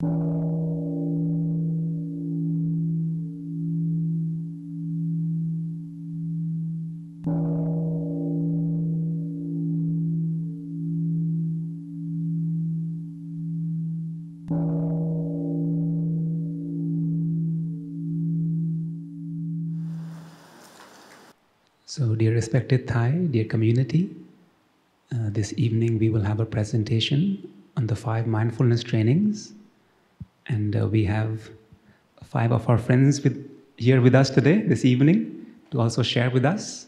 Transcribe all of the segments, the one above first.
So, dear respected Thai, dear community, this evening we will have a presentation on the 5 mindfulness trainings, and we have 5 of our friends here with us today, this evening, to also share with us.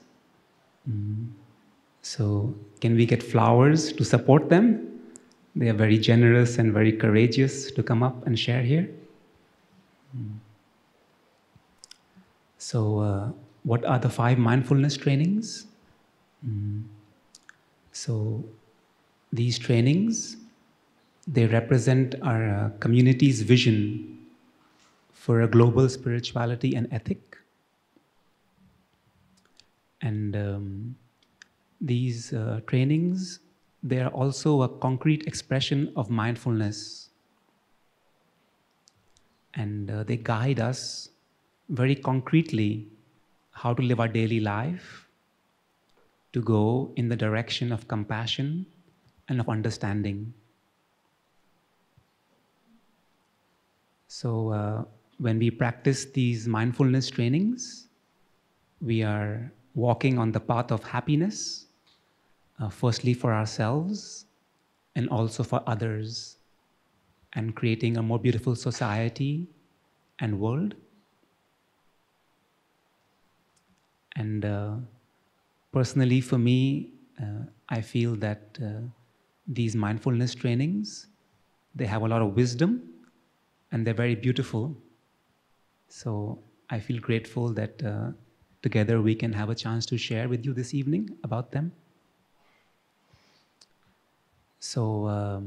So, can we get flowers to support them? They are very generous and very courageous to come up and share here. So, what are the 5 mindfulness trainings? So, these trainings, they represent our community's vision for a global spirituality and ethic. And these trainings, they are also a concrete expression of mindfulness. And they guide us very concretely how to live our daily life, to go in the direction of compassion and of understanding. So when we practice these mindfulness trainings, we are walking on the path of happiness, firstly for ourselves and also for others, and creating a more beautiful society and world. And personally for me, I feel that these mindfulness trainings, they have a lot of wisdom and they're very beautiful. So I feel grateful that together we can have a chance to share with you this evening about them. So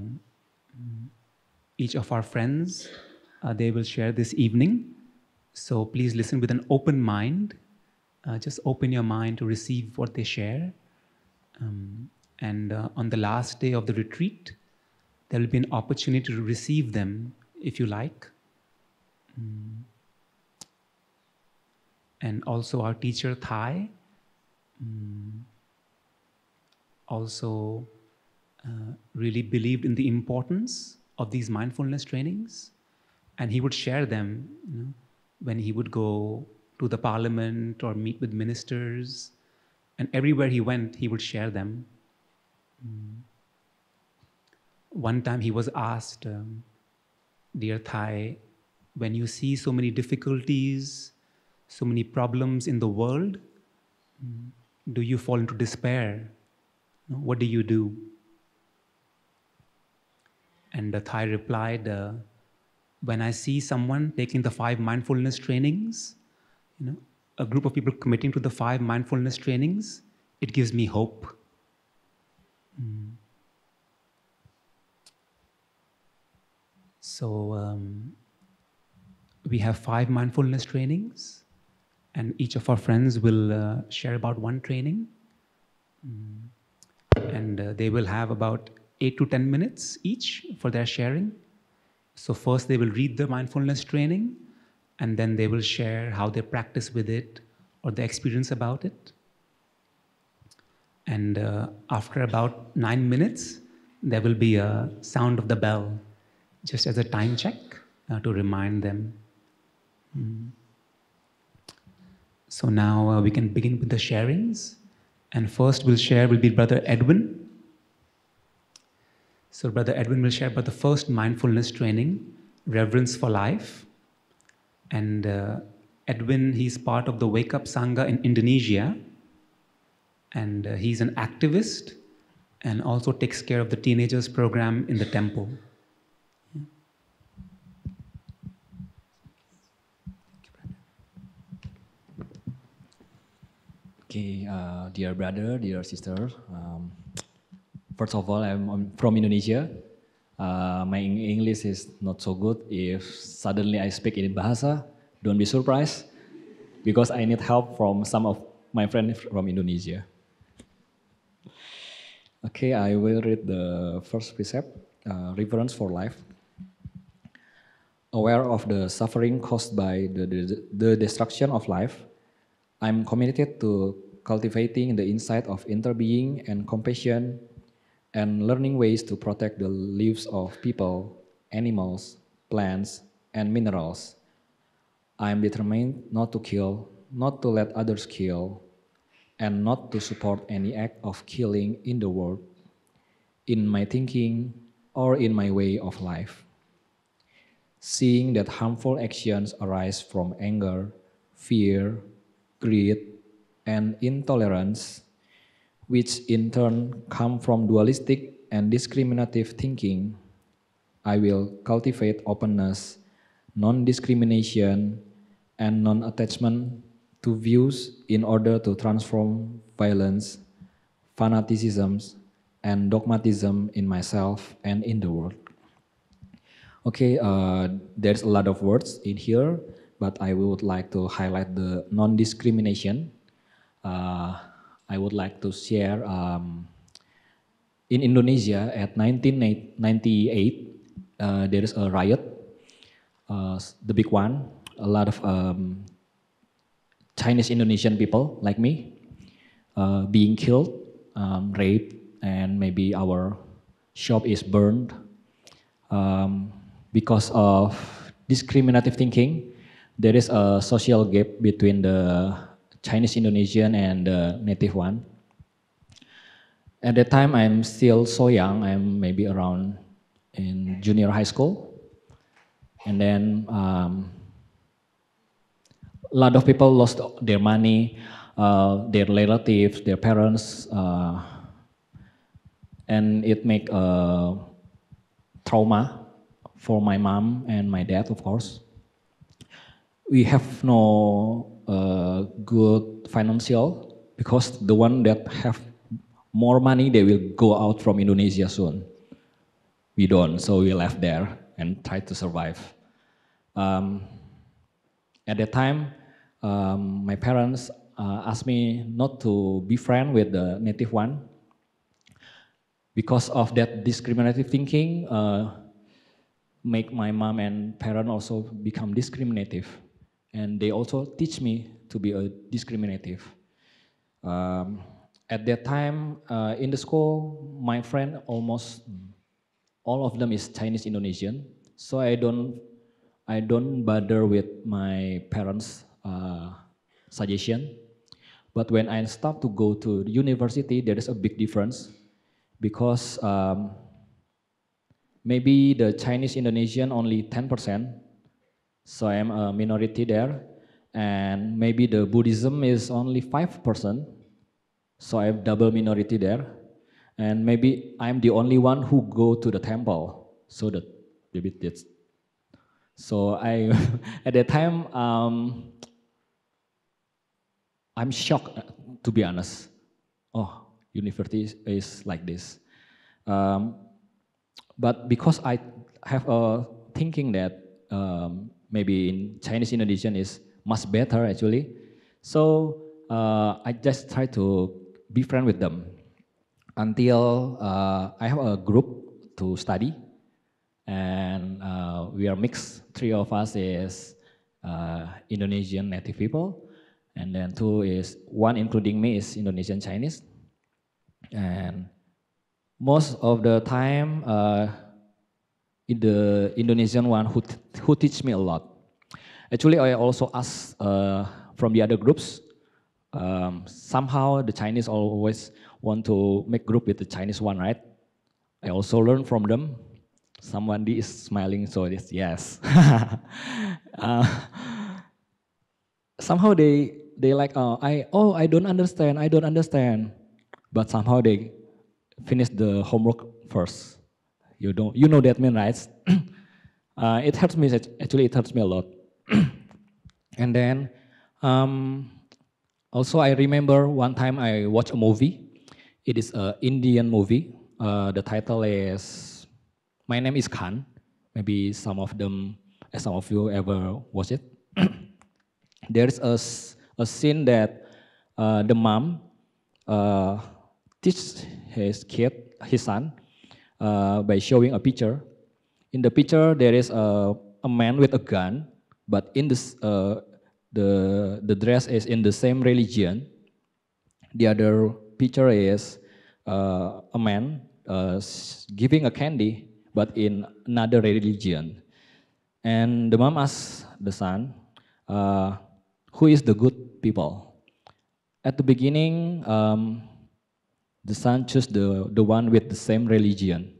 each of our friends, they will share this evening. So please listen with an open mind. Just open your mind to receive what they share. And on the last day of the retreat, there will be an opportunity to receive them if you like. And also our teacher Thai also really believed in the importance of these mindfulness trainings, and he would share them, when he would go to the parliament or meet with ministers, and everywhere he went, he would share them. One time he was asked, dear Thai, when you see so many difficulties, so many problems in the world, do you fall into despair? What do you do? And the Thai replied, when I see someone taking the 5 mindfulness trainings, a group of people committing to the 5 mindfulness trainings, it gives me hope. So we have 5 mindfulness trainings, and each of our friends will share about one training. And they will have about 8 to 10 minutes each for their sharing. So first they will read the mindfulness training, and then they will share how they practice with it or the experience about it. And after about 9 minutes, there will be a sound of the bell, just as a time check to remind them. So now we can begin with the sharings. And first will share will be Brother Edwin. So Brother Edwin will share about the first mindfulness training, Reverence for Life. And Edwin, he's part of the Wake Up Sangha in Indonesia. And he's an activist and also takes care of the teenagers program in the temple. Okay, dear brother, dear sister. First of all, I'm from Indonesia. My English is not so good. If suddenly I speak in Bahasa, don't be surprised, because I need help from some of my friends from Indonesia. Okay, I will read the first precept, reverence for life. aware of the suffering caused by the destruction of life, I'm committed to cultivating the insight of interbeing and compassion and learning ways to protect the lives of people, animals, plants, and minerals. I am determined not to kill, not to let others kill, and not to support any act of killing in the world, in my thinking, or in my way of life. Seeing that harmful actions arise from anger, fear, greed, and intolerance, which in turn come from dualistic and discriminative thinking, I will cultivate openness, non discrimination, and non attachment to views in order to transform violence, fanaticisms, and dogmatism in myself and in the world. Okay, there's a lot of words in here, but I would like to highlight the non discrimination. Uh, I would like to share in Indonesia at 1998, there is a riot, the big one. A lot of Chinese Indonesian people like me being killed, raped, and maybe our shop is burned because of discriminative thinking. There is a social gap between the Chinese Indonesian and the native one. At that time, I'm still so young. I'm maybe around in junior high school, and then a lot of people lost their money, their relatives, their parents, and it make a trauma for my mom and my dad, of course. We have no good financial because the one that have more money, they will go out from Indonesia soon. We don't, so we left there and tried to survive. At that time, my parents asked me not to be friend with the native one because of that discriminative thinking. Make my mom and parent also become discriminative, and they also teach me to be a discriminative. At that time, in the school, my friend almost all of them is Chinese Indonesian, so I don't bother with my parents' suggestion. But when I start to go to the university, there is a big difference because maybe the Chinese Indonesian only 10%, so I am a minority there, and maybe the Buddhism is only 5%, so I have double minority there, and maybe I'm the only one who go to the temple, so that maybe that's. So I, at that time, I'm shocked, to be honest. Oh, university is like this. But because I have a thinking that maybe in Chinese Indonesian is much better actually, so I just try to be friend with them until I have a group to study, and we are mixed. Three of us is Indonesian native people, and then two is one including me is Indonesian Chinese, and most of the time in the Indonesian one who teach me a lot. Actually, I also ask from the other groups. Somehow the Chinese always want to make group with the Chinese one, right? I also learn from them. Somebody is smiling, so it's yes. Somehow they like I don't understand, but somehow they finish the homework first. You know that mean, right? It hurts me actually. It hurts me a lot. And then also I remember one time I watched a movie. It is an Indian movie. The title is My Name is Khan. Maybe some of you ever watch it. There's a scene that the mom teaches his son, by showing a picture. In the picture, there is a man with a gun, but in this, the dress is in the same religion. The other picture is a man giving a candy, but in another religion. And the mom asks the son, who is the good people? At the beginning, the son chose the one with the same religion.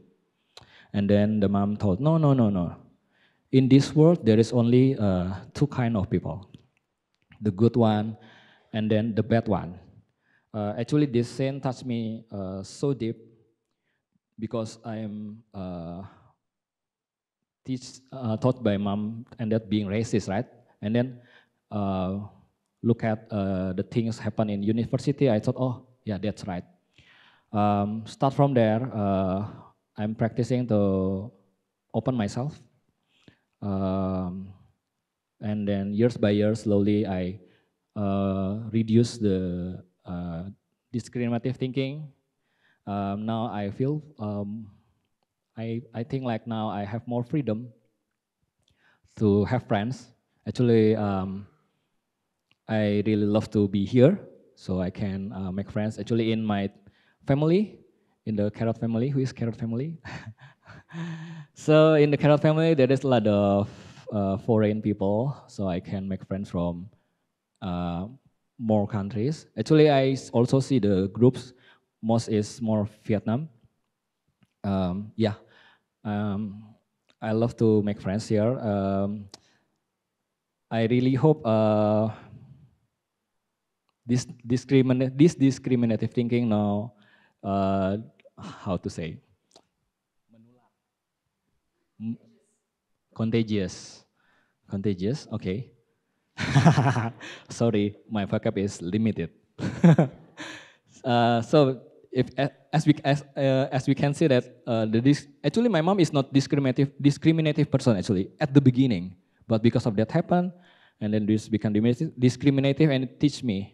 And then the mom told, no, no, no, no. In this world, there is only two kind of people, the good one and then the bad one. Actually, this scene touched me so deep because I am taught by mom and dad being racist, right? And then look at the things happen in university. I thought, oh, yeah, that's right. Start from there. I'm practicing to open myself. And then years by years, slowly I reduce the discriminative thinking. Now I feel, I think like now I have more freedom to have friends. Actually, I really love to be here, so I can make friends. Actually, in my family, in the Carrot family, who is Carrot family? So in the Carrot family, there is a lot of foreign people, so I can make friends from more countries. Actually, I also see the groups, most is more Vietnam. Yeah, I love to make friends here. I really hope this discriminative thinking now, how to say, contagious, okay. Sorry, my vocab is limited. So if as we can see that actually my mom is not discriminative person actually at the beginning, but because of that happened, and then this become discriminative and it teach me.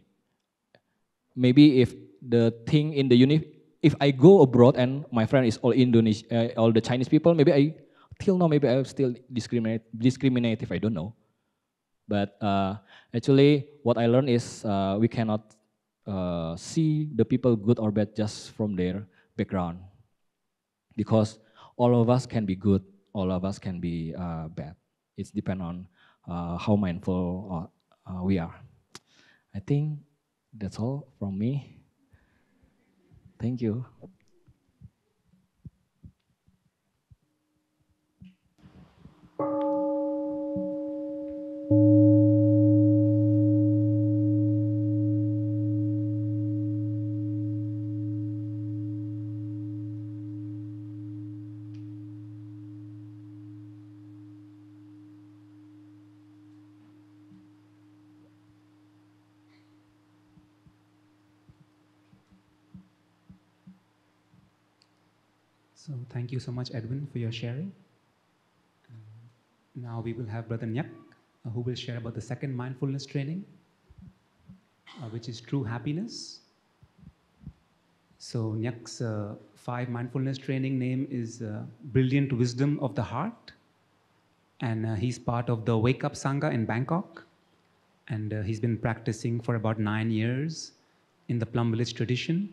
Maybe if the thing in the if I go abroad and my friend is all Indonesia, all the Chinese people, maybe till now maybe I'm still discriminative. I don't know. But actually, what I learned is we cannot see the people good or bad just from their background, because all of us can be good, all of us can be bad. It's depend on how mindful we are. I think that's all from me. Thank you. So thank you so much, Edwin, for your sharing. Now we will have Brother Nyak, who will share about the second mindfulness training, which is true happiness. So Nyak's 5 mindfulness training name is Brilliant Wisdom of the Heart. And he's part of the Wake Up Sangha in Bangkok. And he's been practicing for about 9 years in the Plum Village tradition.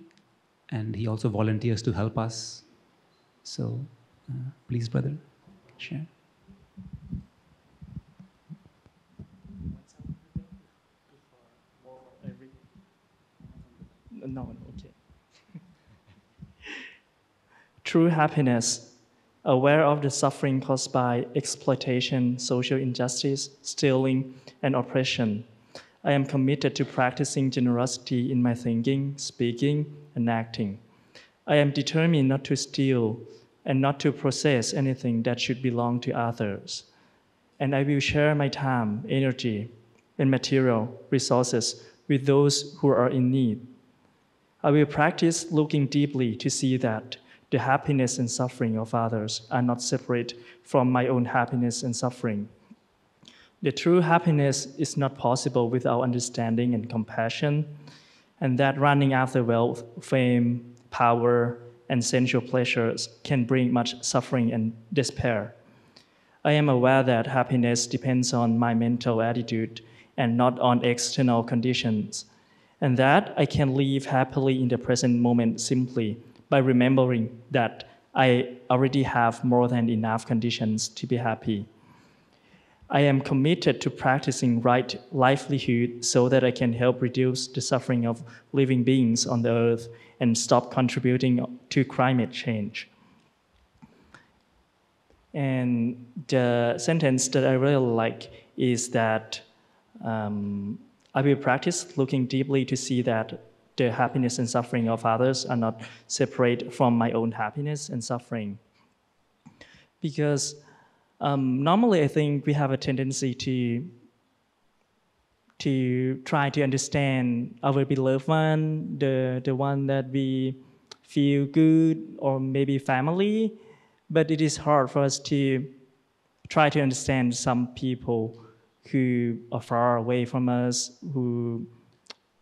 And he also volunteers to help us. So please, brother, share. No, okay. True happiness, aware of the suffering caused by exploitation, social injustice, stealing, and oppression. I am committed to practicing generosity in my thinking, speaking, and acting. I am determined not to steal and not to possess anything that should belong to others. And I will share my time, energy, and material resources with those who are in need. I will practice looking deeply to see that the happiness and suffering of others are not separate from my own happiness and suffering. The true happiness is not possible without understanding and compassion, and that running after wealth, fame, power, and sensual pleasures can bring much suffering and despair. I am aware that happiness depends on my mental attitude and not on external conditions, and that I can live happily in the present moment simply by remembering that I already have more than enough conditions to be happy. I am committed to practicing right livelihood so that I can help reduce the suffering of living beings on the earth and stop contributing to climate change. And the sentence that I really like is that I will practice looking deeply to see that the happiness and suffering of others are not separate from my own happiness and suffering. Because normally I think we have a tendency to try to understand our beloved one, the one that we feel good, or maybe family, but it is hard for us to try to understand some people who are far away from us, who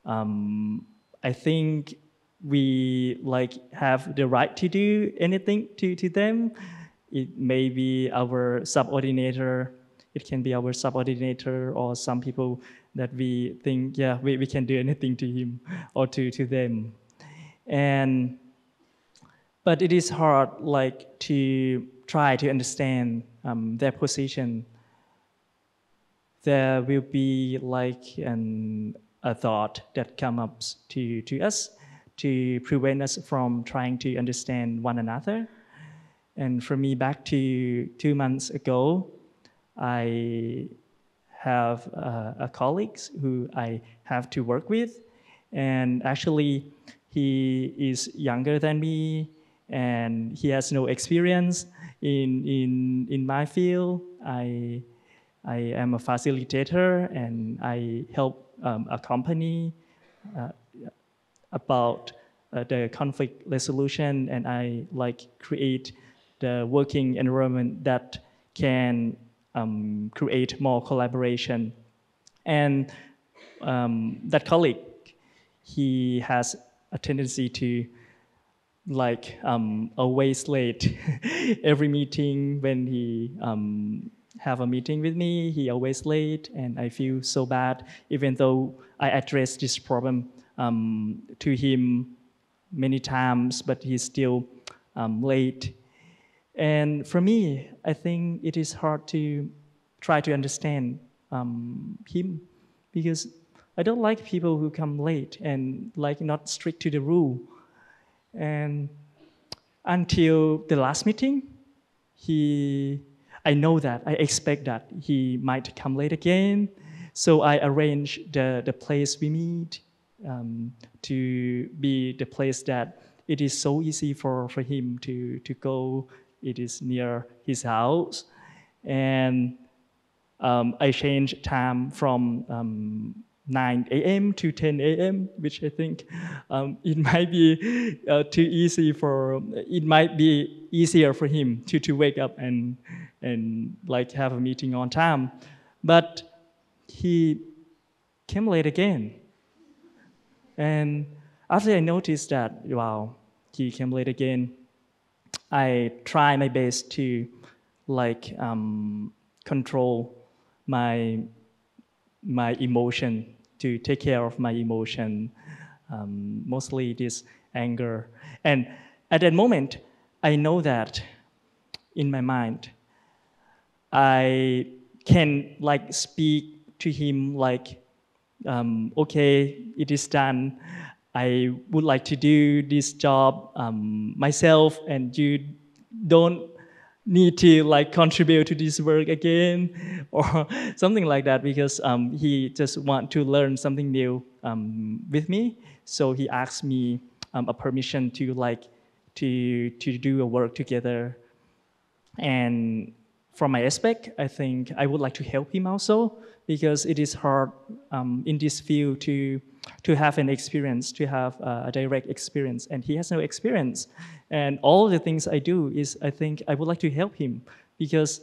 I think we like have the right to do anything to them. It may be our subordinator. It can be our subordinator or some people that we think, yeah, we can do anything to him or to them. And but it is hard, like, to try to understand their position. There will be like a thought that comes up to us to prevent us from trying to understand one another. And for me, back to 2 months ago, I have a colleague who I have to work with, and actually he is younger than me, and he has no experience in my field. I am a facilitator, and I help a company about the conflict resolution, and I like create the working environment that can create more collaboration. And that colleague, he has a tendency to like always late. Every meeting when he have a meeting with me, he always late, and I feel so bad, even though I address this problem to him many times, but he's still late. And for me, I think it is hard to try to understand him, because I don't like people who come late and like not strict to the rule. And until the last meeting, I know that, I expect that he might come late again. So I arrange the place we meet to be the place that it is so easy for him to go. It is near his house. And I change time from 9 a.m. to 10 a.m., which I think it might be it might be easier for him to wake up and like have a meeting on time. But he came late again. And after I noticed that, wow, he came late again, I try my best to like control my emotion, to take care of my emotion, mostly this anger. And at that moment, I know that in my mind, I can like speak to him like, okay, it is done. I would like to do this job myself, and you don't need to like contribute to this work again, or something like that, because he just want to learn something new with me. So he asked me a permission to like to do a work together. And from my aspect, I think I would like to help him also, because it is hard in this field to have an experience, to have a direct experience, and he has no experience. And all the things I do is, I think I would like to help him, because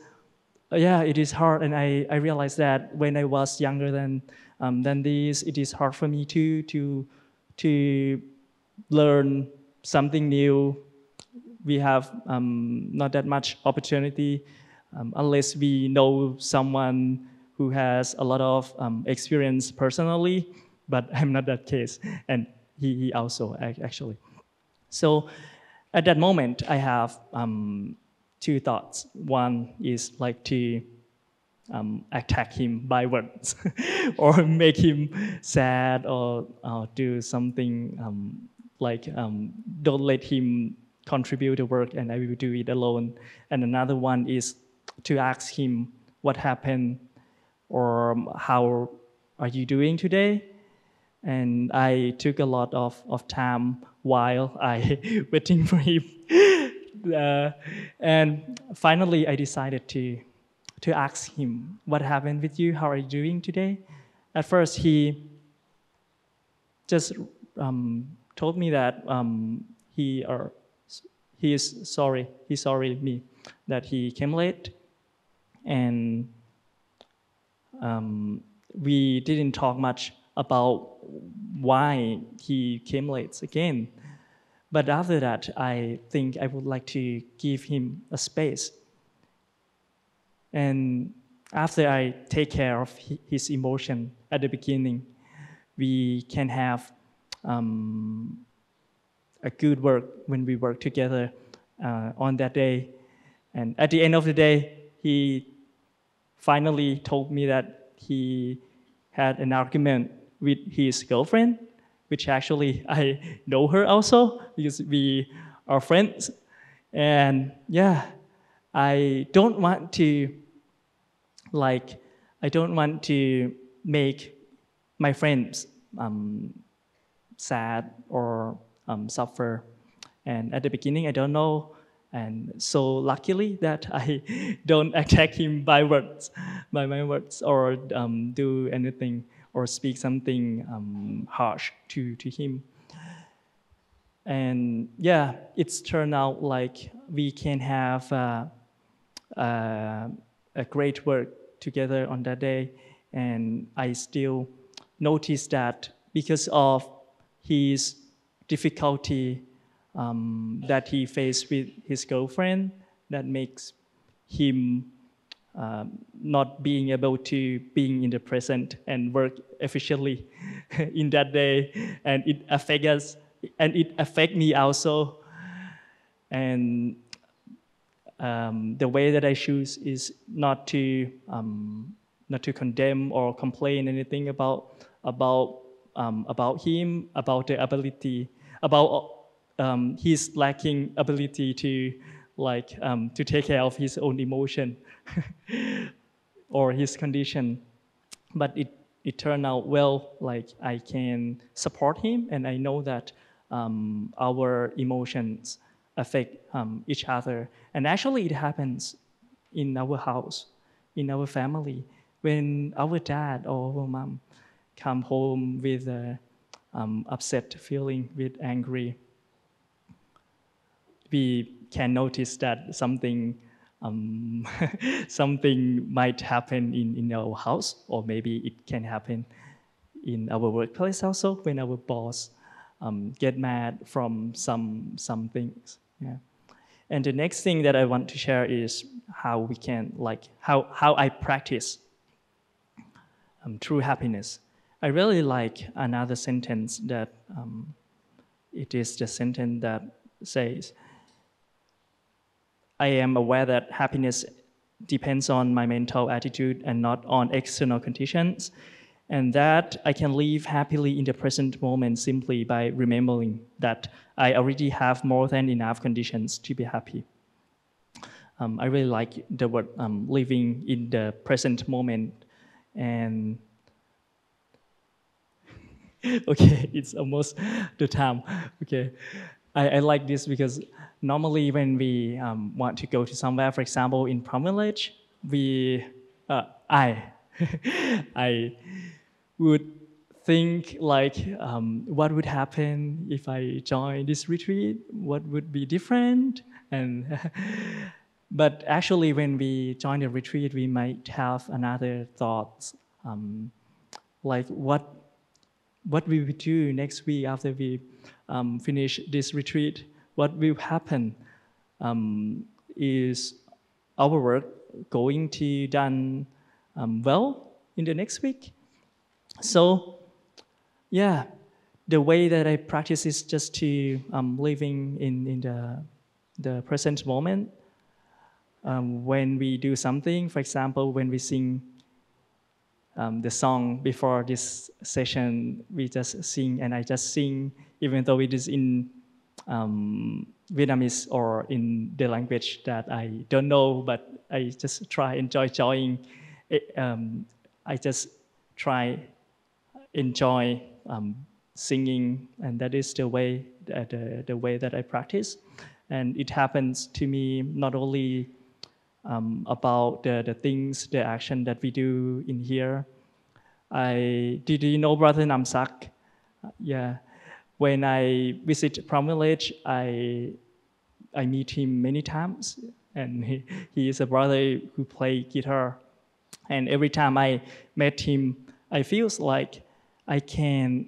yeah, it is hard. And I realized that when I was younger than this, it is hard for me to learn something new. We have not that much opportunity unless we know someone who has a lot of experience personally, but I'm not that case, and he also actually. So at that moment, I have two thoughts. One is like to attack him by words or make him sad or do something like don't let him contribute to work and I will do it alone. And another one is to ask him what happened or how are you doing today? And I took a lot of time while I waiting for him. And finally, I decided to ask him, what happened with you? How are you doing today? At first, he just told me that he is sorry. He's sorry with me that he came late, and we didn't talk much about why he came late again. But after that, I think I would like to give him a space. And after I take care of his emotion at the beginning, we can have a good work when we work together on that day. And at the end of the day, he finally told me that he had an argument with his girlfriend, which actually I know her also because we are friends. And yeah, I don't want to make my friends sad or suffer. And at the beginning, I don't know. And so luckily that I don't attack him by my words, or do anything or speak something harsh to him. And yeah, it's turned out like we can have a great work together on that day. And I still notice that because of his difficulty that he faced with his girlfriend, that makes him not being able to being in the present and work efficiently in that day, and it affects us, and it affects me also. And the way that I choose is not to condemn or complain anything about him, about the ability, about his lacking ability to to take care of his own emotion or his condition. But it turned out well. Like I can support him, and I know that our emotions affect each other. And actually, it happens in our house, in our family, when our dad or our mom come home with a upset feeling, with angry. We can notice that something something might happen in our house, or maybe it can happen in our workplace also when our boss get mad from some things. Yeah. And the next thing that I want to share is how we can how I practice true happiness. I really like another sentence that it is the sentence that says, I am aware that happiness depends on my mental attitude and not on external conditions, and that I can live happily in the present moment simply by remembering that I already have more than enough conditions to be happy. I really like the word living in the present moment. And okay, it's almost the time. Okay, I like this because normally when we want to go to somewhere, for example, in Village, I I would think like, what would happen if I join this retreat? What would be different? And but actually, when we join the retreat, we might have another thoughts, like what we will do next week after we finish this retreat. What will happen is our work going to done well in the next week. So, yeah, the way that I practice is just to living in the present moment. When we do something, for example, when we sing the song before this session, we just sing, and I just sing, even though it is in Vietnamese or in the language that I don't know, but I just try enjoying. I just try enjoy singing, and that is the way the way that I practice. And it happens to me not only about the things, the action that we do in here. Did you know Brother Namsak? Yeah. When I visit Pram Village, I meet him many times, and he is a brother who plays guitar. And every time I met him, I feels like I can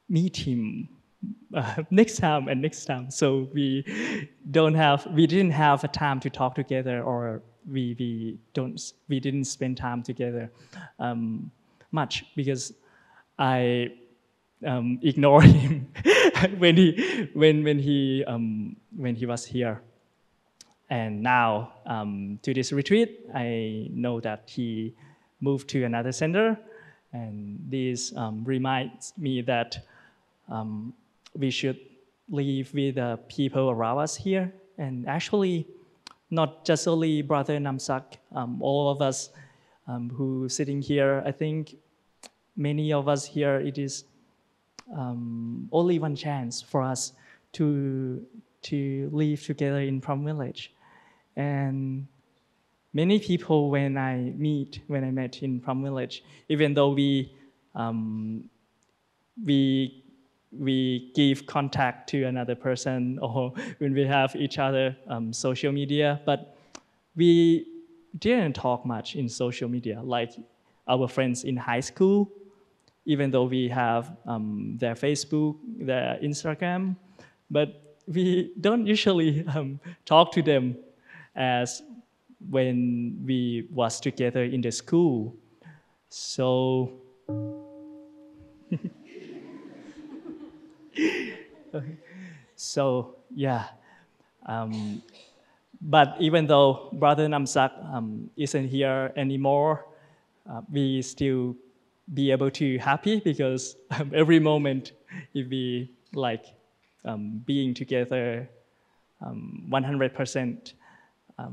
meet him next time and next time. So we didn't have a time to talk together, or we didn't spend time together much, because I ignored him when he was here. And now to this retreat, I know that he moved to another center, and this reminds me that we should live with the people around us here. And actually, not just only Brother Namsak, all of us who sitting here, I think many of us here, it is only one chance for us to live together in Pram Village. And many people when I met in Pram Village, even though we give contact to another person, or when we have each other social media, but we didn't talk much in social media like our friends in high school, even though we have their Facebook, their Instagram, but we don't usually talk to them as when we was together in the school. So so yeah, but even though Brother Namsak isn't here anymore, we still be able to happy, because every moment if we like being together 100%,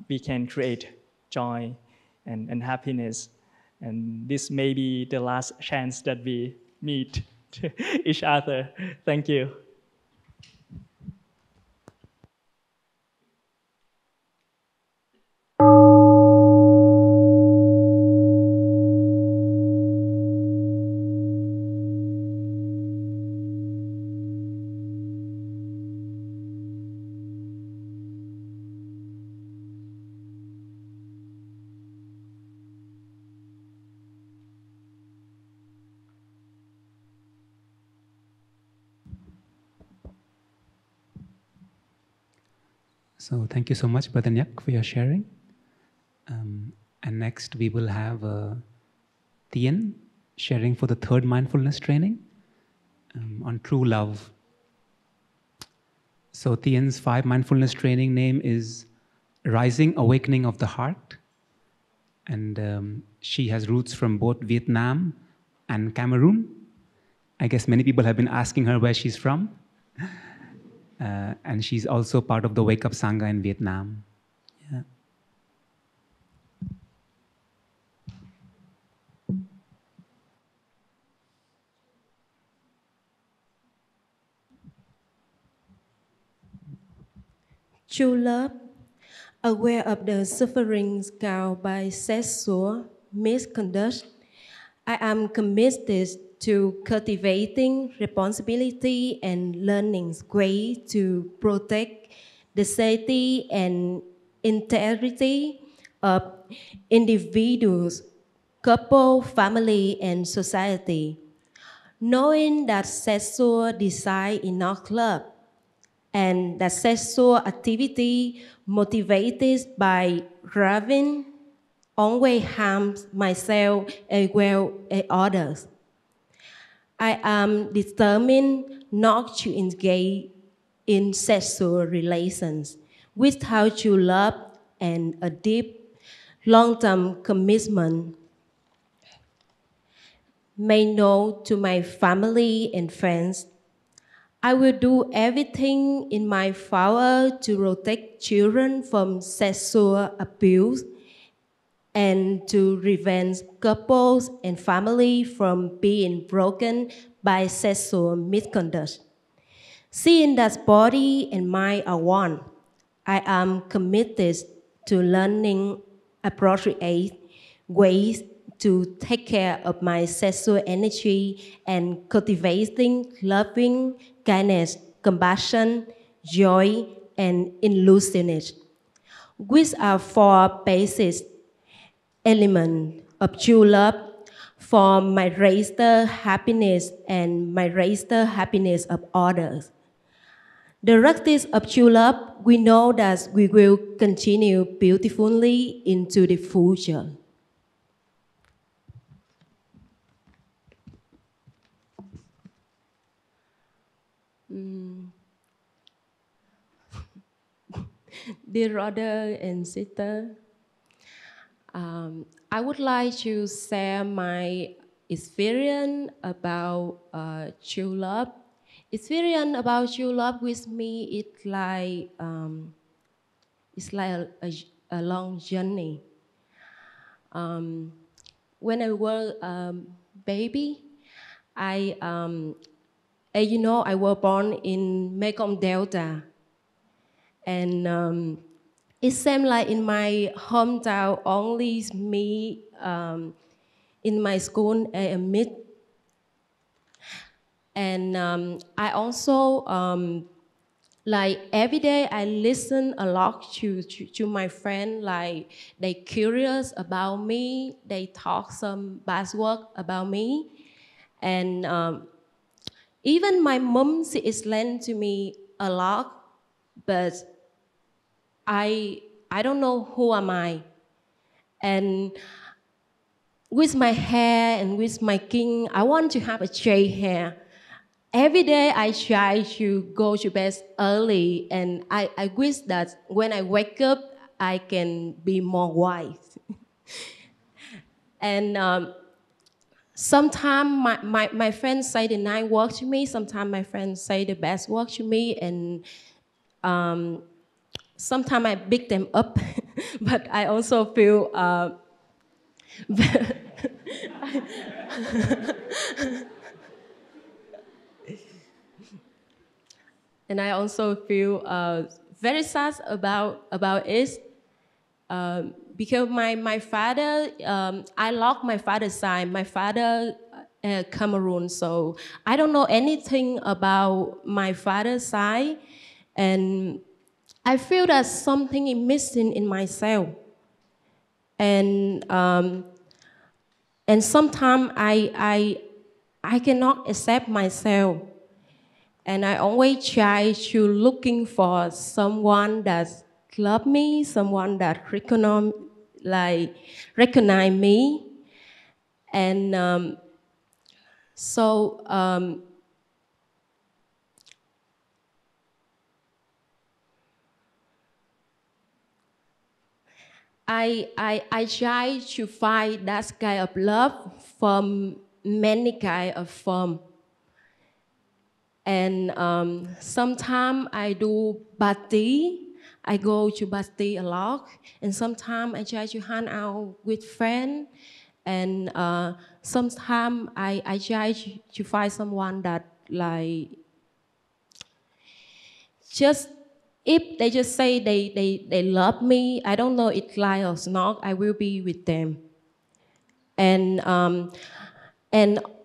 we can create joy and happiness. And this may be the last chance that we meet each other. Thank you. So thank you so much, Brother Nyak, for your sharing. And next we will have Tien sharing for the third mindfulness training on true love. So Tien's 5 mindfulness training name is Rising Awakening of the Heart. And she has roots from both Vietnam and Cameroon. I guess many people have been asking her where she's from. And she's also part of the Wake Up Sangha in Vietnam. Yeah. True love, aware of the sufferings caused by sexual misconduct, I am committed to cultivating responsibility and learning ways to protect the safety and integrity of individuals, couple, family, and society. Knowing that sexual desire is not love, and that sexual activity motivated by craving, always harm myself as well as others. I am determined not to engage in sexual relations without true love and a deep, long-term commitment. May know to my family and friends, I will do everything in my power to protect children from sexual abuse and to prevent couples and families from being broken by sexual misconduct. Seeing that body and mind are one, I am committed to learning appropriate ways to take care of my sexual energy and cultivating loving kindness, compassion, joy, and inclusiveness, which are four basic elements of true love for my greater happiness and my greater happiness of others. The practice of true love, we know that we will continue beautifully into the future. Dear brother and sister, I would like to share my experience about true love. Experience about true love with me, it's like a long journey. When I was baby, as you know, I was born in Mekong Delta, and it seemed like in my hometown only me in my school mid. And I also like every day I listen a lot to my friend, like they curious about me, they talk some bad word about me, and even my mom, she explained to me a lot, but I don't know who am I. And with my hair and with my skin, I want to have a straight hair. Every day I try to go to bed early, and I wish that when I wake up, I can be more wise. And sometimes my friends say the nice work to me, sometimes my friends say the best work to me, and sometimes I pick them up, but I also feel and I also feel very sad about it because my father, I lost my father's side. My father Cameroon, so I don't know anything about my father's side, and I feel that something is missing in myself, and sometimes I cannot accept myself. And I always try to looking for someone that love me, someone that recognize me. And so I try to find that kind of love from many kind of form. And sometimes I do party. I go to party a lot. And sometimes I try to hang out with friends. And sometimes I try to find someone that like just if they just say they love me, I don't know if lie or not, I will be with them. And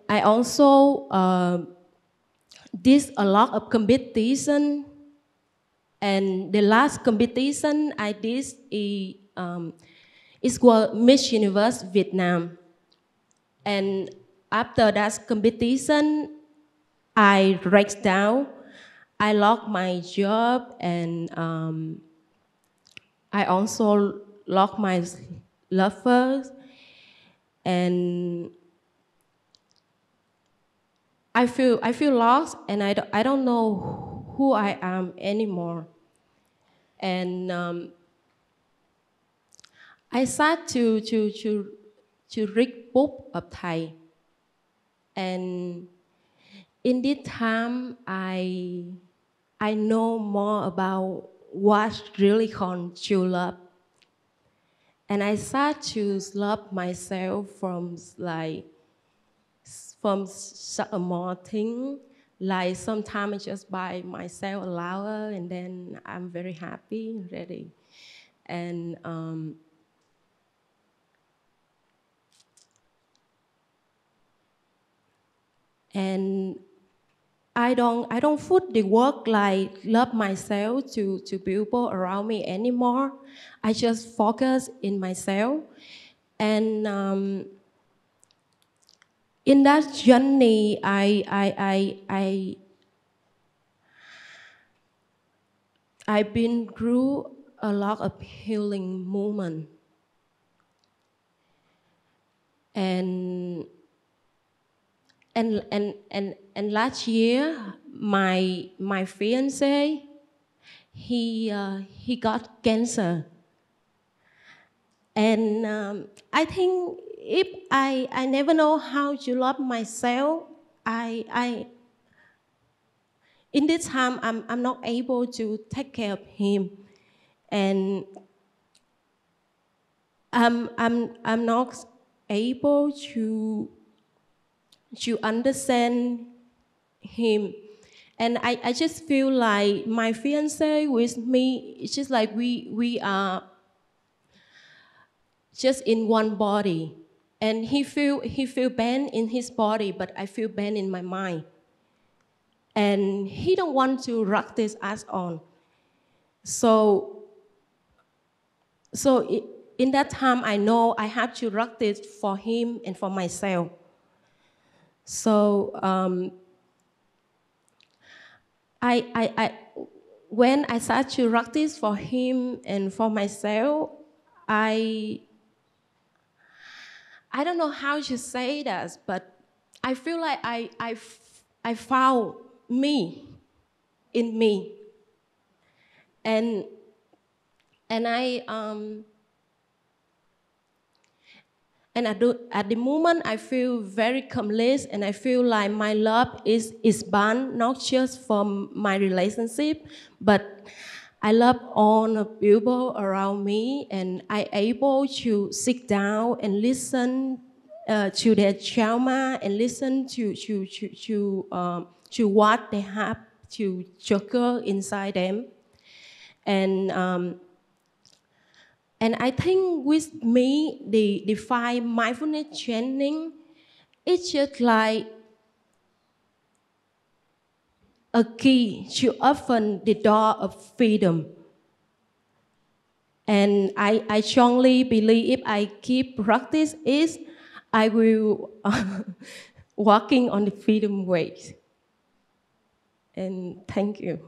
I also did a lot of competition, and the last competition I did is called Miss Universe Vietnam. And after that competition, I break down. I lost my job, and I also lost lovers, and I feel lost, and I don't know who I am anymore. And I start to read book of Thai, and in this time I know more about what really called true love, and I start to love myself from such a small thing. Like sometimes I just buy myself a flower, and then I'm very happy, ready, and and I don't put the work like love myself to people around me anymore. I just focus in myself, and in that journey, I've been through a lot of healing moments, and last year, my fiance, he got cancer, and I think if I never know how to love myself, I in this time I'm not able to take care of him, and I'm not able to understand him. And I just feel like my fiance with me, it's just like we are just in one body. And he feel pain in his body, but I feel pain in my mind. And he don't want to rock this us on. So in that time, I know I have to rock this for him and for myself. So when I start to rock this for him and for myself, I don't know how to say that, but I feel like I found me in me, and at the moment I feel very complete, and I feel like my love is bound not just from my relationship, but I love all the people around me, and I able to sit down and listen to their trauma, and listen to what they have to juggle inside them, and I think with me, the 5 mindfulness training, it's just like a key to open the door of freedom. And I strongly believe if I keep practice it, I will walking on the freedom way. And thank you.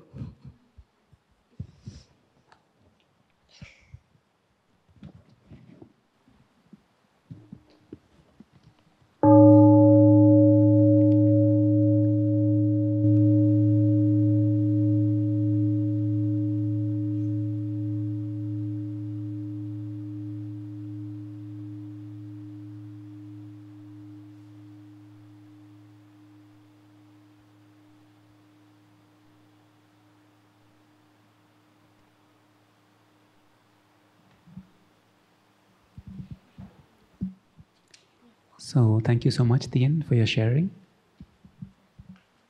So thank you so much, Tien, for your sharing.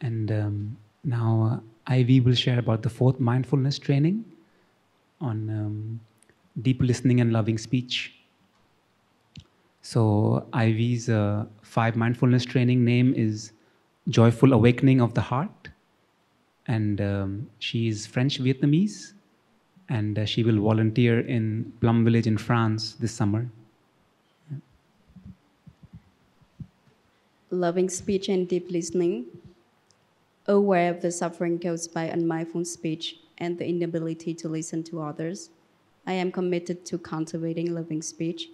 And now Ivy will share about the 4th mindfulness training on deep listening and loving speech. So Ivy's 5 mindfulness training name is Joyful Awakening of the Heart. And she is French-Vietnamese, and she will volunteer in Plum Village in France this summer. Loving speech and deep listening, aware of the suffering caused by unmindful speech and the inability to listen to others, I am committed to cultivating loving speech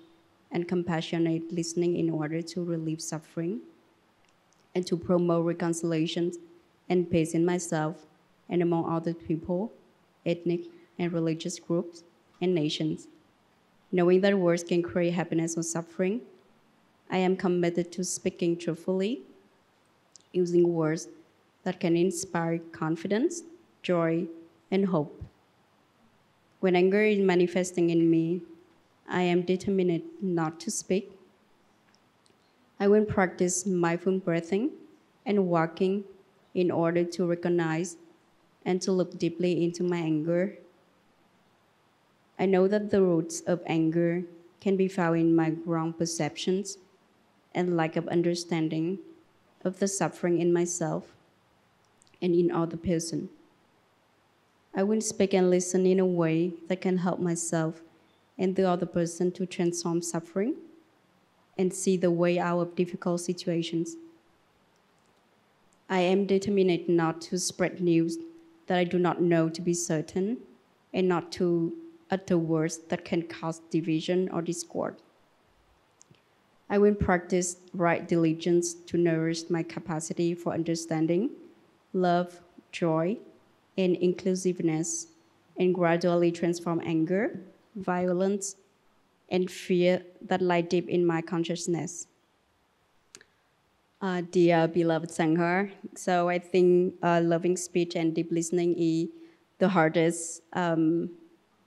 and compassionate listening in order to relieve suffering and to promote reconciliation and peace in myself and among other people, ethnic and religious groups, and nations. Knowing that words can create happiness or suffering, I am committed to speaking truthfully, using words that can inspire confidence, joy, and hope. When anger is manifesting in me, I am determined not to speak. I will practice mindful breathing and walking in order to recognize and to look deeply into my anger. I know that the roots of anger can be found in my wrong perceptions and lack of understanding of the suffering in myself and in other person. I will speak and listen in a way that can help myself and the other person to transform suffering and see the way out of difficult situations. I am determined not to spread news that I do not know to be certain and not to utter words that can cause division or discord. I will practice right diligence to nourish my capacity for understanding, love, joy, and inclusiveness, and gradually transform anger, violence, and fear that lie deep in my consciousness. Dear beloved Sangha, so I think loving speech and deep listening is the hardest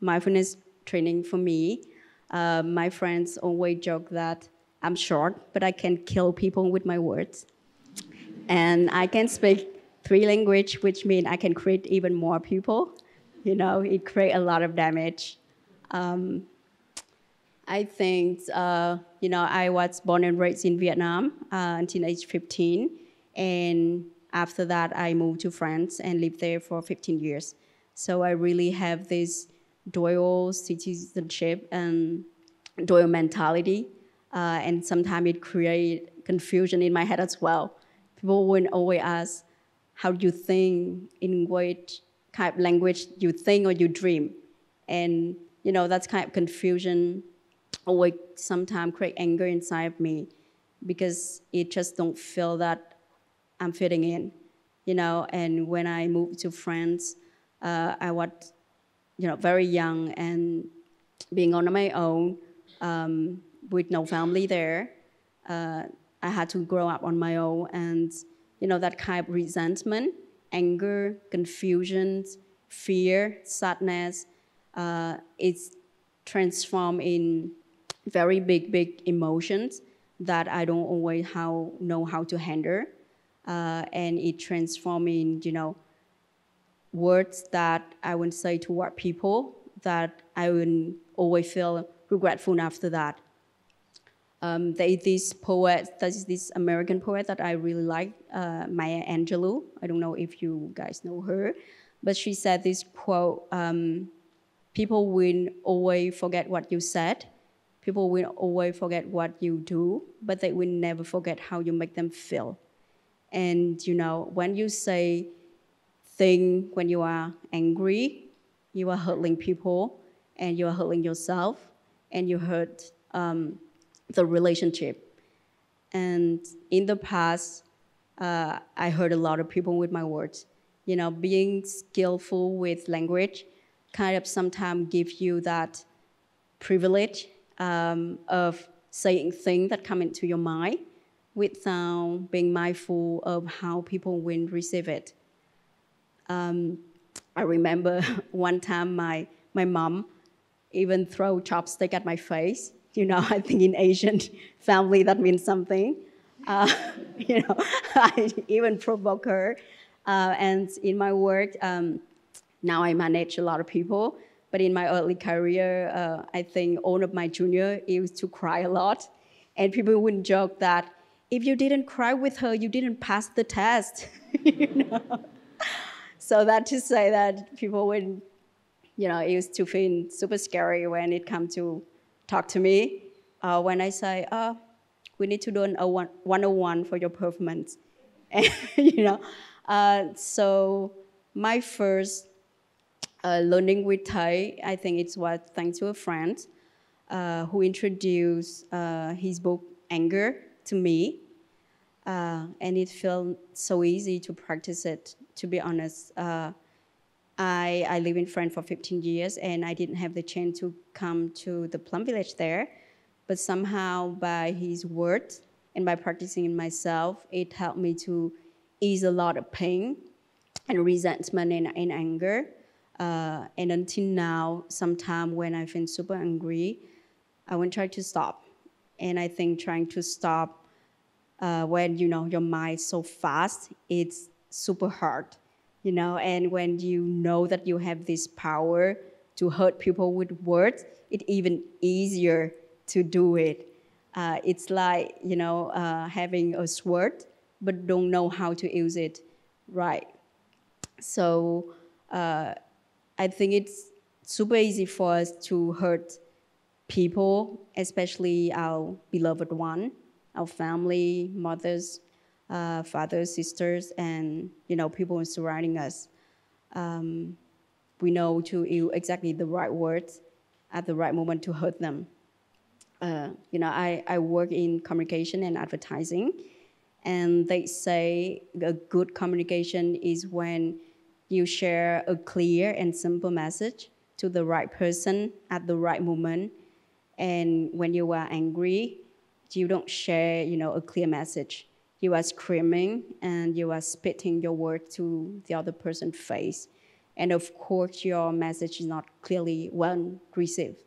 mindfulness training for me. My friends always joke that I'm short, but I can kill people with my words. And I can speak 3 languages, which means I can create even more people. You know, it creates a lot of damage. I think, I was born and raised in Vietnam until age 15. And after that, I moved to France and lived there for 15 years. So I really have this dual citizenship and dual mentality. And sometimes it creates confusion in my head as well. People will always ask, how do you think, in which kind of language you think or you dream? And, that's kind of confusion always sometimes create anger inside of me because it just don't feel that I'm fitting in, And when I moved to France, I was, very young and being on my own with no family there. I had to grow up on my own, and that kind of resentment, anger, confusion, fear, sadness, it's transformed in very big emotions that I don't always know how to handle, and it transformed in words that I would say toward people that I would always feel regretful after that. There is this American poet that I really like, Maya Angelou. I don't know if you guys know her, but she said this quote, people will always forget what you said, people will always forget what you do, but they will never forget how you make them feel. And when you say things when you are angry, you are hurting people, and you are hurting yourself, and you hurt the relationship. And in the past, I hurt a lot of people with my words. Being skillful with language kind of sometimes gives you that privilege of saying things that come into your mind without being mindful of how people will receive it. I remember one time my mom even threw chopstick at my face. I think in Asian family that means something. I even provoke her. And in my work, now I manage a lot of people. But in my early career, I think all of my juniors used to cry a lot. And people would joke that if you didn't cry with her, you didn't pass the test. So that to say that people would, it used to feel super scary when it comes to talk to me. When I say, we need to do a 101 for your performance. So my first learning with Thai, I think it was thanks to a friend. who introduced his book Anger to me. And it felt so easy to practice it, to be honest. I live in France for 15 years, and I didn't have the chance to come to the Plum Village there. But somehow, by his words and by practicing it myself, it helped me to ease a lot of pain and resentment and anger. And until now, sometimes when I feel super angry, I will try to stop. And I think trying to stop when your mind is so fast, it's super hard. And when you know that you have this power to hurt people with words, it's even easier to do it. It's like, having a sword, but don't know how to use it right. So I think it's super easy for us to hurt people, especially our beloved one, our family, mothers, fathers, sisters, and people surrounding us. We know to use exactly the right words at the right moment to hurt them. I work in communication and advertising, and they say a good communication is when you share a clear and simple message to the right person at the right moment. And when you are angry, you don't share, a clear message. You are screaming and you are spitting your word to the other person's face. And of course, your message is not clearly well received.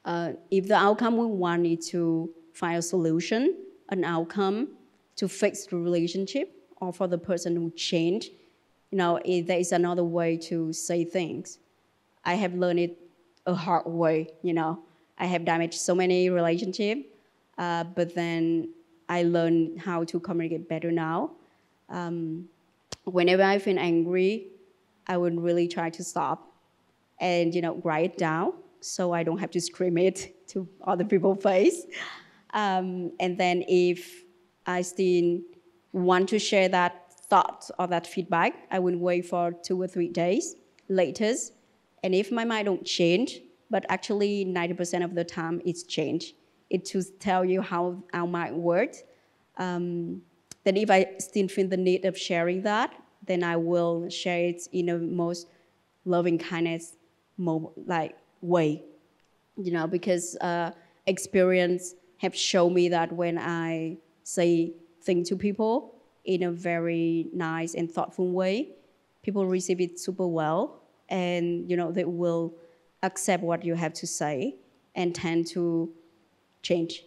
If the outcome we want is to find a solution, an outcome to fix the relationship, or for the person who changed, there is another way to say things. I have learned it a hard way, I have damaged so many relationships, but then I learned how to communicate better now. Whenever I feel angry, I would really try to stop and, write it down so I don't have to scream it to other people's face. And then if I still want to share that thought or that feedback, I will wait for 2 or 3 days later. And if my mind don't change, but actually 90% of the time it's changed, it to tell you how our mind works. Then if I still feel the need of sharing that, then I will share it in a most loving kindness way, because experience have shown me that when I say things to people in a very nice and thoughtful way, people receive it super well, and they will accept what you have to say and tend to change.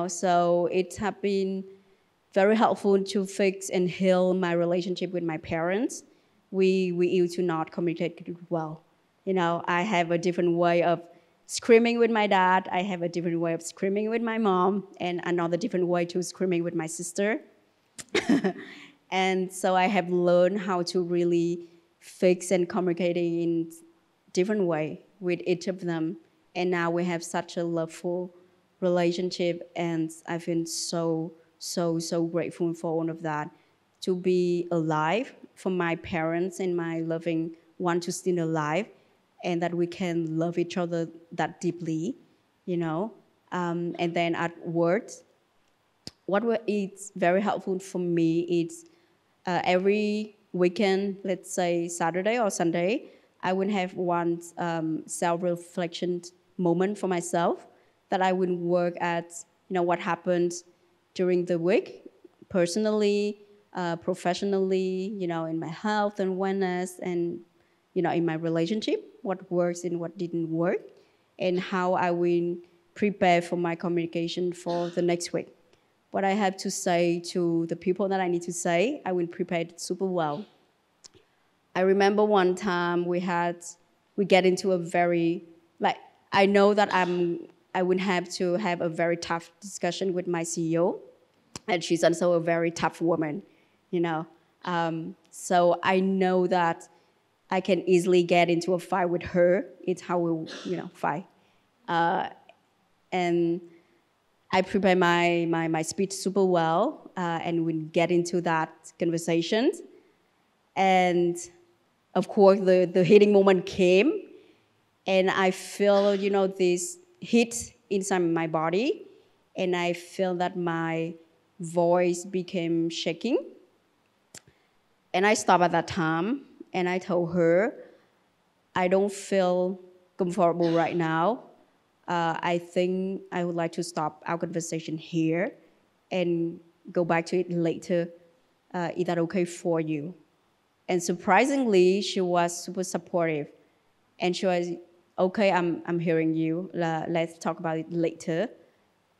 So it has been very helpful to fix and heal my relationship with my parents. We used to not communicate well. I have a different way of screaming with my dad. I have a different way of screaming with my mom, and another different way to screaming with my sister. And so I have learned how to really fix and communicating in different way with each of them. And now we have such a loveful relationship, and I feel so grateful for all of that. To be alive, for my parents and my loving one to still alive, and that we can love each other that deeply, And then at work, it's very helpful for me is every weekend, let's say Saturday or Sunday, I would have one self-reflection moment for myself that I would work at, what happened during the week, personally, professionally, in my health and wellness, and, in my relationship, what works and what didn't work, and how I will prepare for my communication for the next week. What I have to say to the people that I need to say, I will prepare it super well. I remember one time we get into a very, I know that I would have to have a very tough discussion with my CEO, and she's also a very tough woman, So I know that I can easily get into a fight with her. It's how we, fight. And I prepare my speech super well, and we get into that conversation. And of course, the hitting moment came, And I feel, this heat inside my body, and I feel that my voice became shaking. And I stopped at that time, and I told her, I don't feel comfortable right now. I think I would like to stop our conversation here and go back to it later. Is that okay for you? And surprisingly, she was super supportive. And she was, okay, I'm hearing you. Let's talk about it later.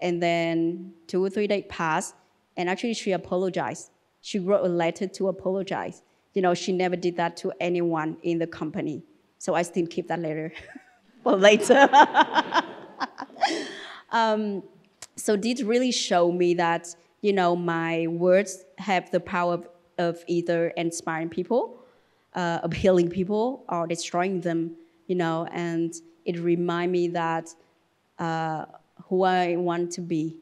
And then 2 or 3 days passed, and actually she apologized. She wrote a letter to apologize. She never did that to anyone in the company. So I still keep that letter for later. So this really showed me that, my words have the power of either inspiring people, of healing people, or destroying them, and it reminds me that who I want to be.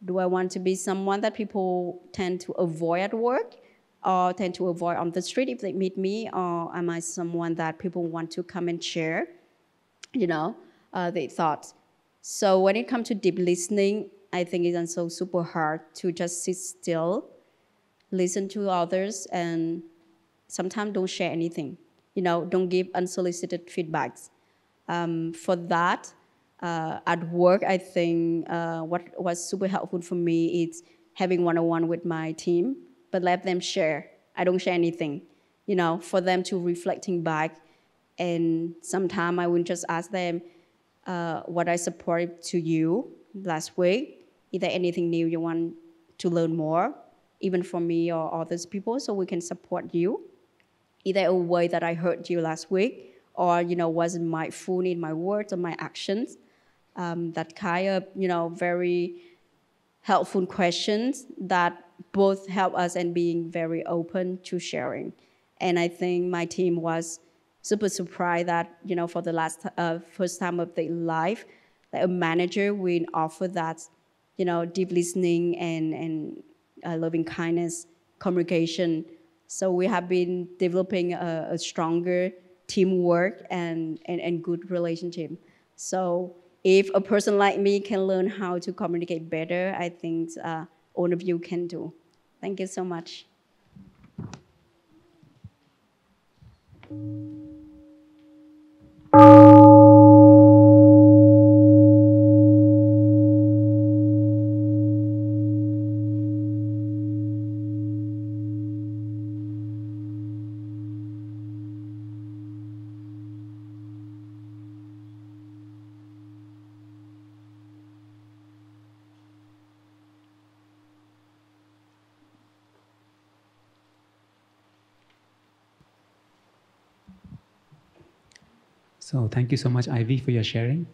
Do I want to be someone that people tend to avoid at work or tend to avoid on the street if they meet me, or am I someone that people want to come and share, their thoughts? So when it comes to deep listening, I think it's also super hard to just sit still, listen to others, and sometimes don't share anything. Don't give unsolicited feedbacks. For that, at work, I think what was super helpful for me is having one-on-one with my team, but let them share. I don't share anything, for them to reflecting back. And sometimes I will just ask them, what I supported to you last week. Is there anything new you want to learn more, even from me or others people, so we can support you? Is there a way that I hurt you last week, or wasn't mindful in my words or my actions? That kind of very helpful questions that both help us and being very open to sharing. And I think my team was super surprised that for the first time of their life, that a manager will offer that deep listening and loving kindness communication. So we have been developing a stronger teamwork and good relationship. So if a person like me can learn how to communicate better, I think all of you can do. Thank you so much. So thank you so much, Ivy, for your sharing.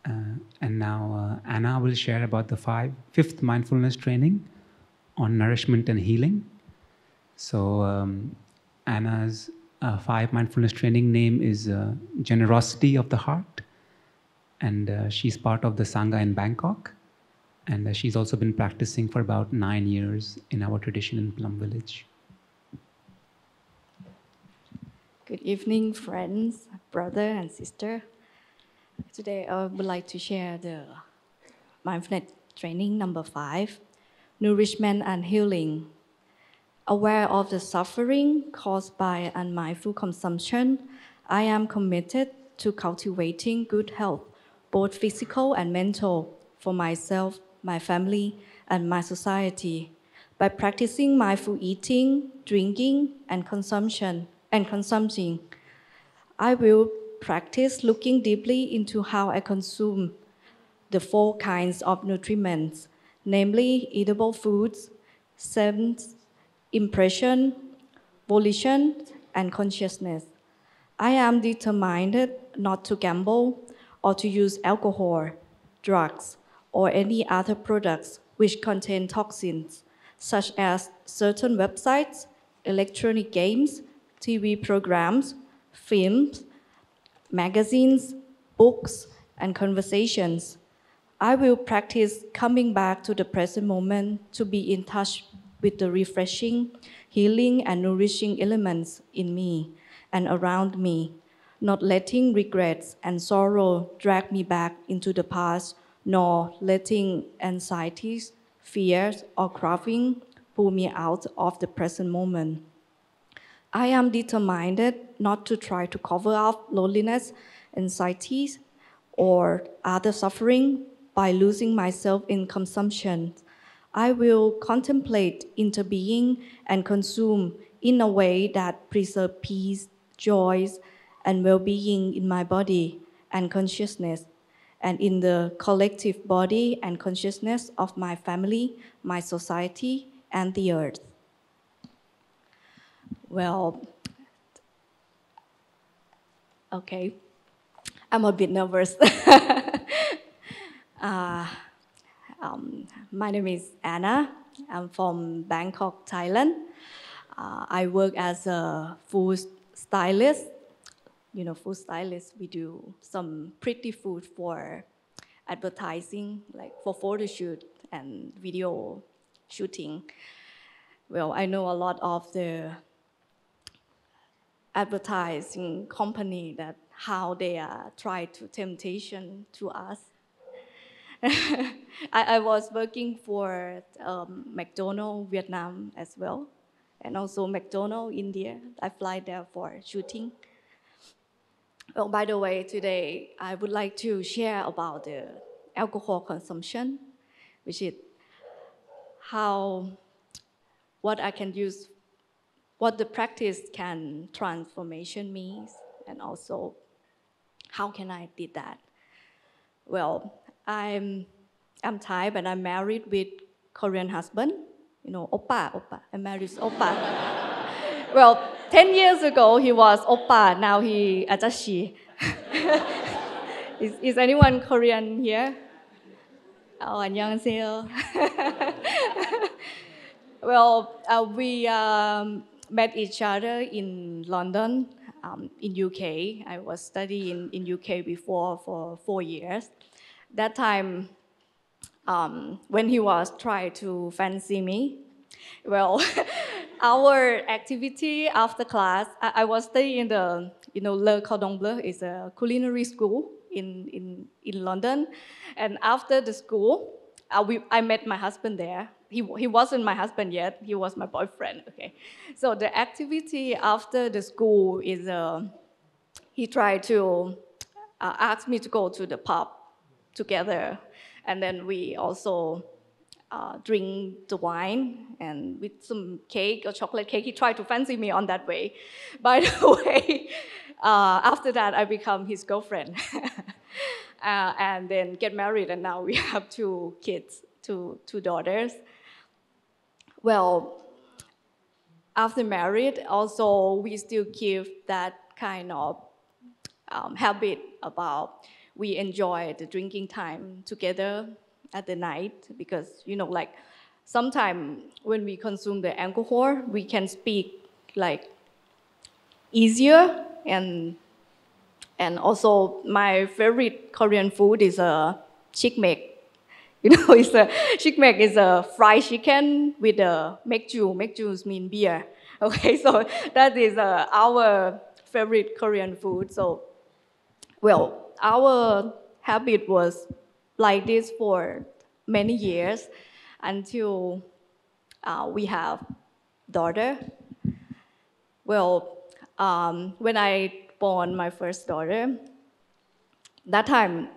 And now Anna will share about the fifth mindfulness training on nourishment and healing. So Anna's 5 mindfulness training name is Generosity of the Heart. And she's part of the Sangha in Bangkok. And she's also been practicing for about 9 years in our tradition in Plum Village. Good evening, friends, brother and sister. Today I would like to share the mindfulness training number 5, nourishment and healing. Aware of the suffering caused by unmindful consumption, I am committed to cultivating good health, both physical and mental, for myself, my family, and my society. By practicing mindful eating, drinking, and consumption, I will practice looking deeply into how I consume the 4 kinds of nutriments, namely edible foods, sense, impression, volition, and consciousness. I am determined not to gamble or to use alcohol, drugs, or any other products which contain toxins, such as certain websites, electronic games, TV programs, films, magazines, books, and conversations. I will practice coming back to the present moment to be in touch with the refreshing, healing, and nourishing elements in me and around me, not letting regrets and sorrow drag me back into the past, nor letting anxieties, fears, or craving pull me out of the present moment. I am determined not to try to cover up loneliness, anxieties, or other suffering by losing myself in consumption. I will contemplate interbeing and consume in a way that preserves peace, joy, and well-being in my body and consciousness, and in the collective body and consciousness of my family, my society, and the earth. Well, okay, I'm a bit nervous. My name is Anna. I'm from Bangkok, Thailand. I work as a food stylist. You know, food stylist, we do some pretty food for advertising, like for photo shoot and video shooting. Well, I know a lot of the advertising company that how they try to temptation to us. I was working for McDonald's Vietnam as well, and also McDonald's India. I fly there for shooting. Well, by the way, today I would like to share about the alcohol consumption, which is what I can use, what the practice can transformation me, and also how can I did that. Well, I'm Thai, but I'm married with Korean husband. You know, oppa. I'm married with oppa. Well, 10 years ago he was oppa. Now he ajashi. Is anyone Korean here? Oh, 안녕하세요. Well, we met each other in London, in UK. I was studying in UK before for 4 years. That time, when he was trying to fancy me, well, our activity after class, I was studying in the, Le Cordon Bleu is a culinary school in London. And after the school, I met my husband there. He wasn't my husband yet, he was my boyfriend, okay. So the activity after the school is, he tried to ask me to go to the pub together. And then we also drink the wine and with some cake or chocolate cake. He tried to fancy me on that way. By the way, after that, I become his girlfriend. And then get married, and now we have 2 kids, two daughters. Well, after married, also we still keep that kind of habit about we enjoy the drinking time together at the night, because like sometimes when we consume the alcohol, we can speak like easier, and also my favorite Korean food is a shikmek. Shikmek is a fried chicken with a mekju. Mekju means beer. Okay, so that is our favorite Korean food. So, well, our habit was like this for many years until we have daughter. Well, when I born my first daughter, that time,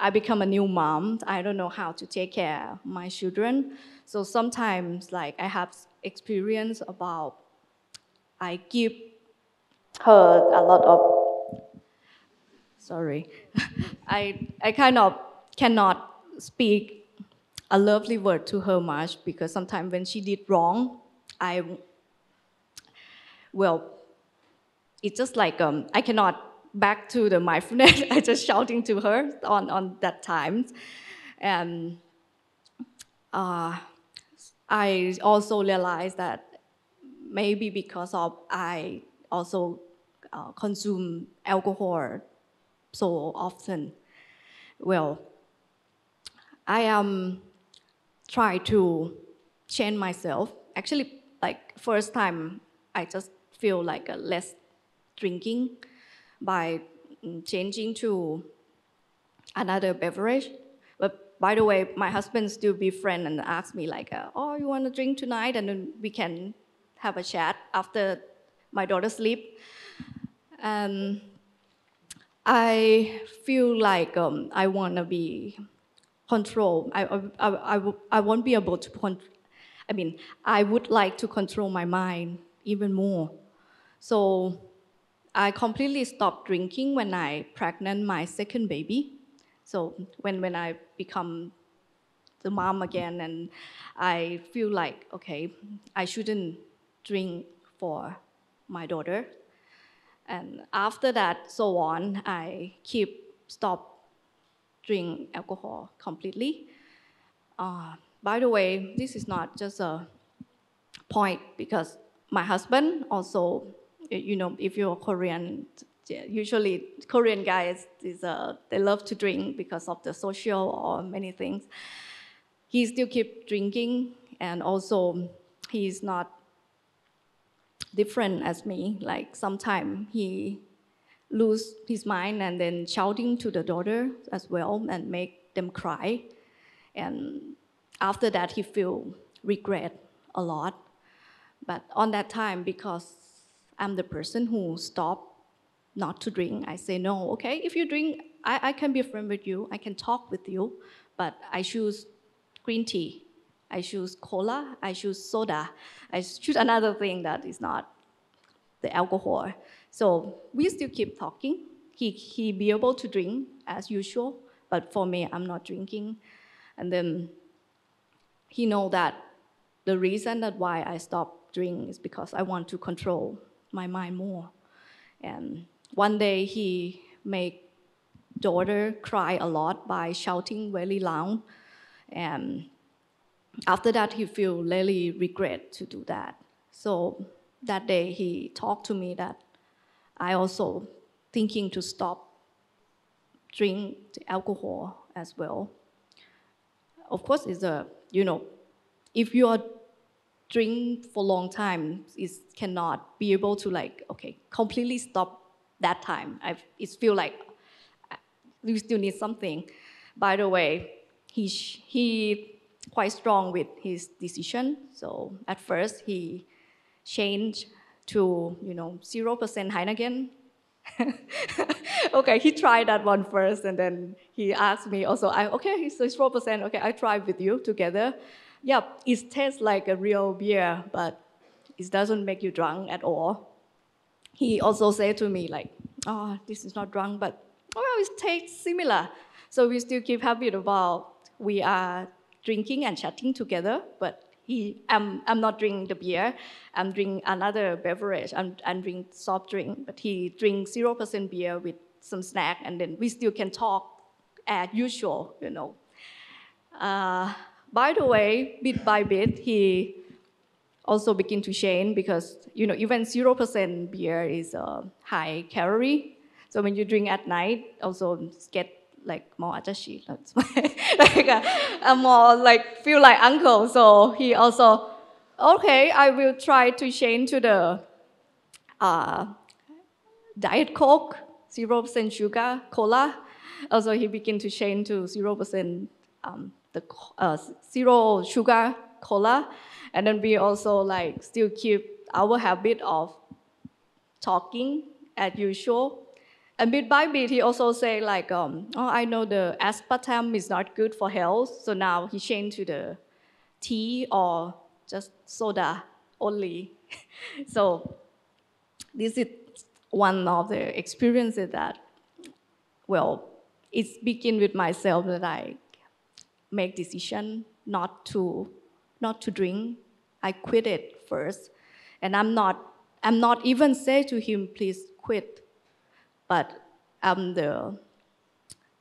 I become a new mom. I don't know how to take care of my children. So sometimes, like, I have experience about, I give her a lot of, sorry. I kind of cannot speak a lovely word to her much, because sometimes when she did wrong, it's just like I cannot back to the mindfulness. I just shouting to her on that time. And I also realized that maybe because of I also consume alcohol so often. Well, I am trying to change myself. Actually, like first time, I just feel like less drinking. by changing to another beverage. But by the way, my husband still befriend and ask me like, "Oh, you want to drink tonight?" And then we can have a chat after my daughter sleep. And I feel like I want to be control. I won't be able to I would like to control my mind even more. So I completely stopped drinking when I pregnant my second baby. So when I become the mom again, and I feel like, okay, I shouldn't drink for my daughter. And after that, so on, I stop drink alcohol completely. By the way, this is not just a point because my husband also, if you're Korean, usually Korean guys they love to drink because of the social or many things. He still keep drinking, and also he's not different as me. Like sometimes he lose his mind and then shouting to the daughter as well and make them cry. And after that, he feel regret a lot. But on that time, because I'm the person who stopped not to drink, I say, no, okay, if you drink, I can be a friend with you, I can talk with you, but I choose green tea, I choose cola, I choose soda, I choose another thing that is not the alcohol. So we still keep talking. He be able to drink as usual, but for me, I'm not drinking. And then he know that the reason that why I stopped drinking is because I want to control my mind more. And one day he made daughter cry a lot by shouting very loud. And after that, he feel really regret to do that. So that day he talked to me that I also thinking to stop drink alcohol as well. Of course, if you are drink for a long time, it cannot be able to completely stop that time. It feel like you still need something. By the way, he quite strong with his decision. So at first he changed to 0% Heineken. Okay, he tried that one first, and then he asked me also. It's 0%. Okay, I tried with you together. Yeah, it tastes like a real beer, but it doesn't make you drunk at all. He also said to me like, "Oh, this is not drunk, but it tastes similar." So we still keep habit about we are drinking and chatting together, but I'm not drinking the beer. I'm drinking another beverage. I'm drinking soft drink, but he drinks 0% beer with some snack, and then we still can talk as usual. By the way, bit by bit, he also begin to change because even 0% beer is high calorie. So when you drink at night, also get like more attashi, more like feel like uncle. So he also, okay, I will try to change to the Diet Coke, 0% sugar, cola. Also he begin to change to 0% zero sugar cola. And then we also still keep our habit of talking as usual. And bit by bit, he also say I know the aspartame is not good for health. So now he changed to the tea or just soda only. So this is one of the experiences that, it's begin with myself that I make decision not to drink. I quit it first, and I'm not even say to him, please quit, but I'm the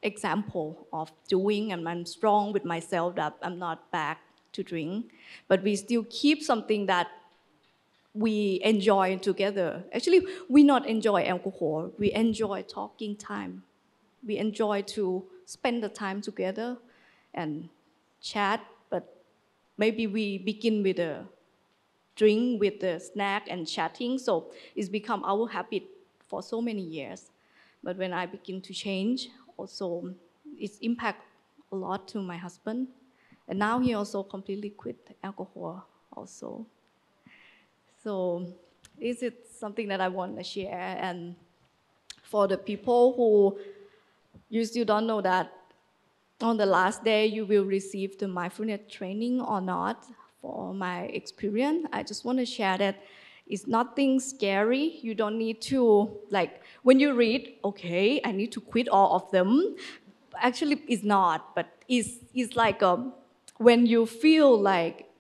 example of doing, and I'm strong with myself that I'm not back to drink, but we still keep something that we enjoy together. Actually, we not enjoy alcohol. We enjoy talking time. We enjoy to spend the time together and chat, but maybe we begin with a drink, with the snack and chatting, so it's become our habit for so many years. But when I begin to change, also it's impact a lot to my husband. And now he also completely quit alcohol also. So this is something that I want to share. And for the people who you still don't know that on the last day you will receive the mindfulness training or not, for my experience, I just want to share that it's nothing scary. You don't need to, like, when you read, okay, I need to quit all of them. Actually, it's not, but it's like when you feel like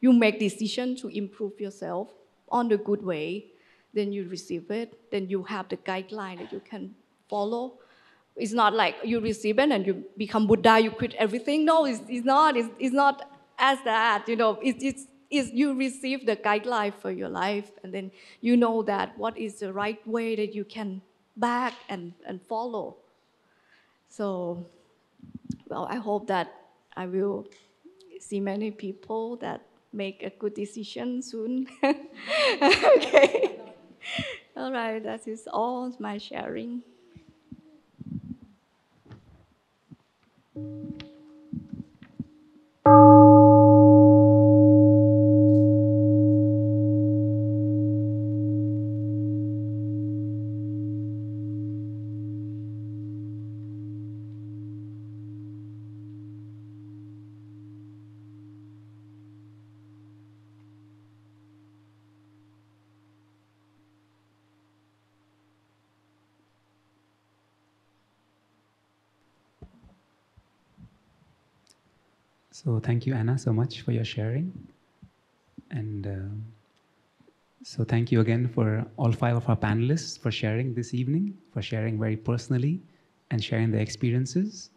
you make decision to improve yourself on the good way, then you receive it, then you have the guideline that you can follow. It's not like you receive it and you become Buddha, you quit everything. No, it's not. It's not as that. You know, it's you receive the guideline for your life, and then you know that what is the right way that you can back and follow. So, well, I hope that I will see many people that make a good decision soon. Okay. All right, that is all my sharing. So thank you, Anna, so much for your sharing. And so thank you again for all 5 of our panelists for sharing this evening, for sharing very personally and sharing their experiences.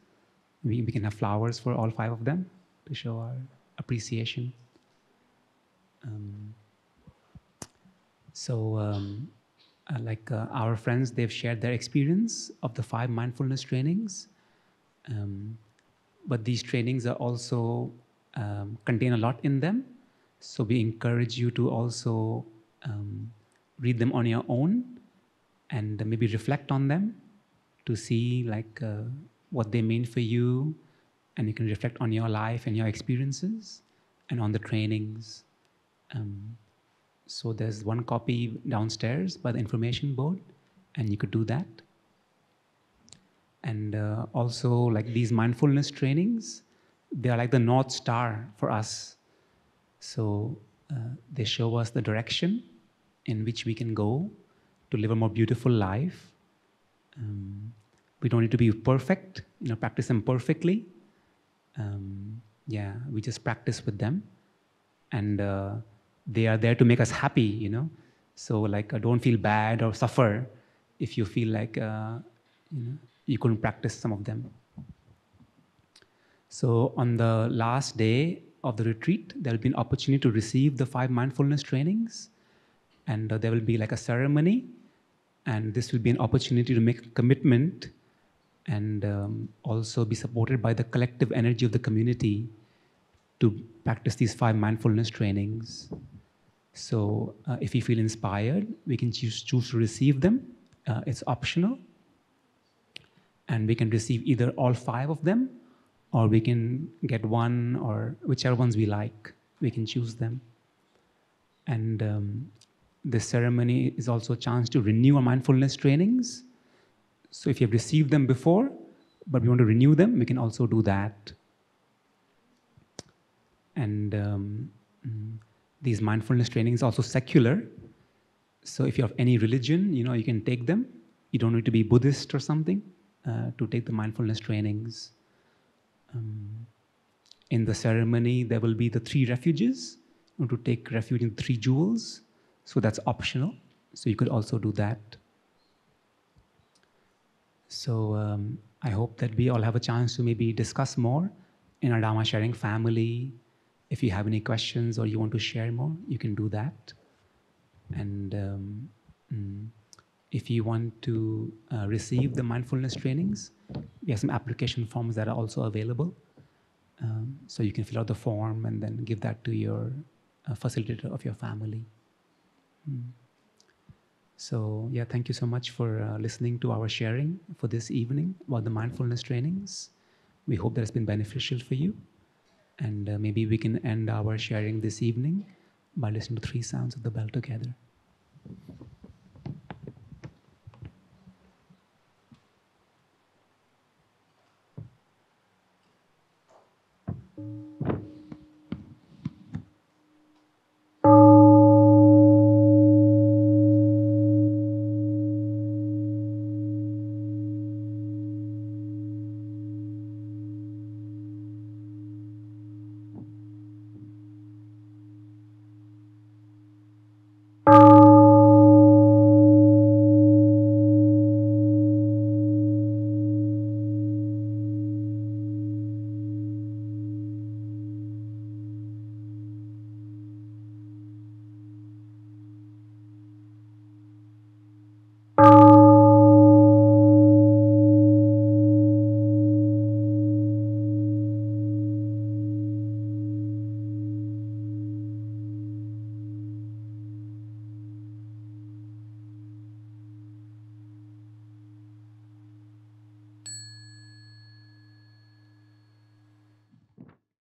We can have flowers for all 5 of them to show our appreciation. Our friends, they've shared their experience of the 5 mindfulness trainings. But these trainings are also contain a lot in them. So we encourage you to also read them on your own and maybe reflect on them to see what they mean for you. And you can reflect on your life and your experiences and on the trainings. So there's one copy downstairs by the information board, and you could do that. And also, like these mindfulness trainings, they are like the North Star for us. So they show us the direction in which we can go to live a more beautiful life. We don't need to be perfect, practice them perfectly. We just practice with them. And they are there to make us happy, So don't feel bad or suffer if you feel like, you couldn't practice some of them. So on the last day of the retreat, there will be an opportunity to receive the 5 mindfulness trainings. And there will be like a ceremony. And this will be an opportunity to make a commitment and also be supported by the collective energy of the community to practice these 5 mindfulness trainings. So if you feel inspired, we can choose to receive them. It's optional. And we can receive either all 5 of them, or we can get one, or whichever ones we like. We can choose them. And this ceremony is also a chance to renew our mindfulness trainings. So if you have received them before, but we want to renew them, we can also do that. And these mindfulness trainings are also secular. So if you have any religion, you can take them. You don't need to be Buddhist or something to take the mindfulness trainings. In the ceremony, there will be the 3 refuges. You want to take refuge in 3 jewels. So that's optional. So you could also do that. So I hope that we all have a chance to maybe discuss more in our Dharma sharing family. If you have any questions or you want to share more, you can do that. And if you want to receive the mindfulness trainings, we have some application forms that are also available. So you can fill out the form and then give that to your facilitator of your family. So, yeah, thank you so much for listening to our sharing for this evening about the mindfulness trainings. We hope that it's been beneficial for you. And maybe we can end our sharing this evening by listening to 3 sounds of the bell together.